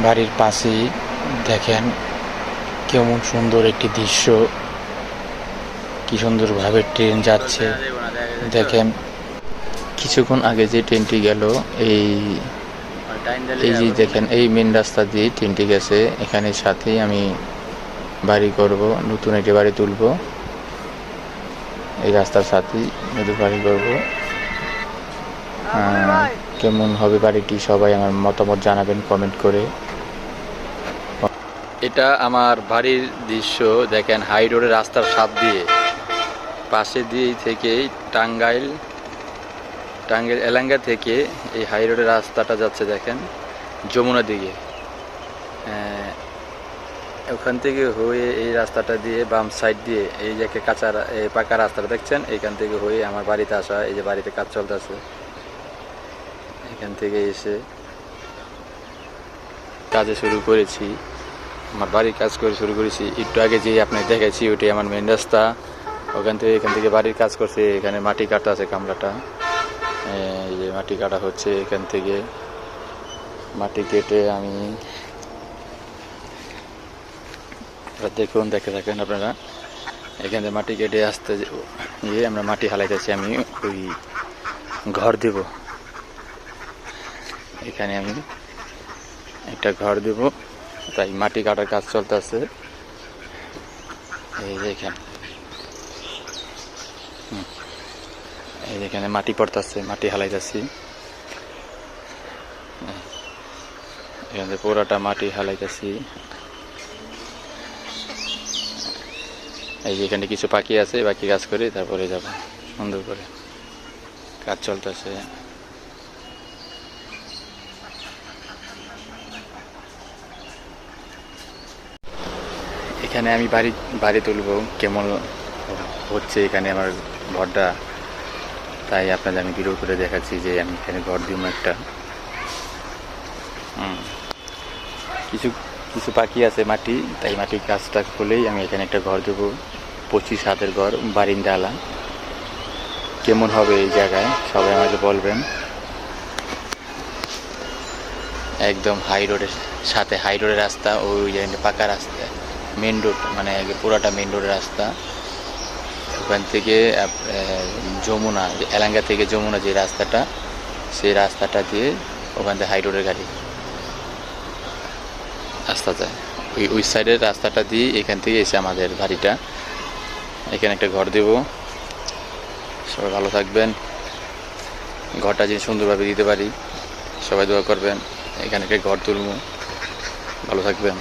বাড়ির পাশেই দেখেন কেমন সুন্দর একটি দৃশ্য, কি সুন্দরভাবে ট্রেন যাচ্ছে। দেখেন কিছুক্ষণ আগে যে ট্রেনটি গেল, এই এই যে দেখেন এই মেন রাস্তা দিয়ে ট্রেনটি গেছে। এখানে সাথেই আমি বাড়ি করব, নতুন একটি বাড়ি তুলব। এই রাস্তার সাথেই নতুন বাড়ি করব। কেমন হবে বাড়িটি সবাই আমার মতামত জানাবেন কমেন্ট করে। এটা আমার বাড়ির দৃশ্য। দেখেন হাই রোডের রাস্তার সাথ দিয়ে, পাশে দিয়ে থেকেই টাঙ্গাইল এলাঙ্গা থেকে এই হাই রোডের রাস্তাটা যাচ্ছে দেখেন যমুনার দিকে। ওখান থেকে হয়ে এই রাস্তাটা দিয়ে বাম সাইড দিয়ে এই যে কাঁচা পাকা রাস্তাটা দেখছেন, এইখান থেকে হয়ে আমার বাড়িতে আসা। এই যে বাড়িতে কাজ চলতেছে, এখান থেকে এসে কাজে শুরু করেছি। আমার বাড়ির কাজ করে শুরু করেছি একটু আগে যে আপনাকে দেখেছি, ওইটাই আমার মেন রাস্তা। এখান থেকে বাড়ির কাজ করছে। এখানে মাটি কাটা আছে, কামড়াটা এই যে মাটি কাটা হচ্ছে। এখান থেকে মাটি কেটে আমি দেখুন, দেখে থাকেন আপনারা। এখানে মাটি কেটে আসতে গিয়ে আমরা মাটি হালাইতেছি। আমি ওই ঘর দেব, এখানে আমি একটা ঘর দেব, তাই মাটি কাটার কাজ চলতেছে। এই যে এখানে মাটি পড়তেছে, মাটি হালাইতেছি। এখানে পুরাটা মাটি হালাইতেছি। এই যে এখানে কিছু বাকি আছে, বাকি কাজ করে তারপরে যাব। সুন্দর করে কাজ চলতেছে। এখানে আমি বাড়ি তুলব, কেমন হচ্ছে এখানে আমার ঘরটা, তাই আপনাদের আমি ভিডিও করে দেখাচ্ছি যে আমি এখানে ঘর দিব একটা। কিছু কিছু বাকি আছে মাটি, তাই মাটির কাজটা খুলেই আমি এখানে একটা ঘর দেবো। 25 হাতের ঘর, বারিন্দাওয়ালা। কেমন হবে এই জায়গায় সবাই আমাকে বলবেন। একদম হাই রোডের সাথে, হাই রোডের রাস্তা, ওই জায়গায় পাকা রাস্তা, মেন রোড, মানে পুরাটা মেন রোডের রাস্তা। ওখান থেকে যমুনা, এলাঙ্গা থেকে যমুনা যে রাস্তাটা, সেই রাস্তাটা দিয়ে ওখান থেকে হাই রোডের গাড়ি রাস্তা যায়। ওই সাইডের রাস্তাটা দিয়ে এখান থেকে এসে আমাদের বাড়িটা। এখানে একটা ঘর দেব। সবাই ভালো থাকবেন। ঘরটা যদি সুন্দরভাবে দিতে পারি সবাই দোয়া করবেন। এখানে একটা ঘর তুলব। ভালো থাকবেন।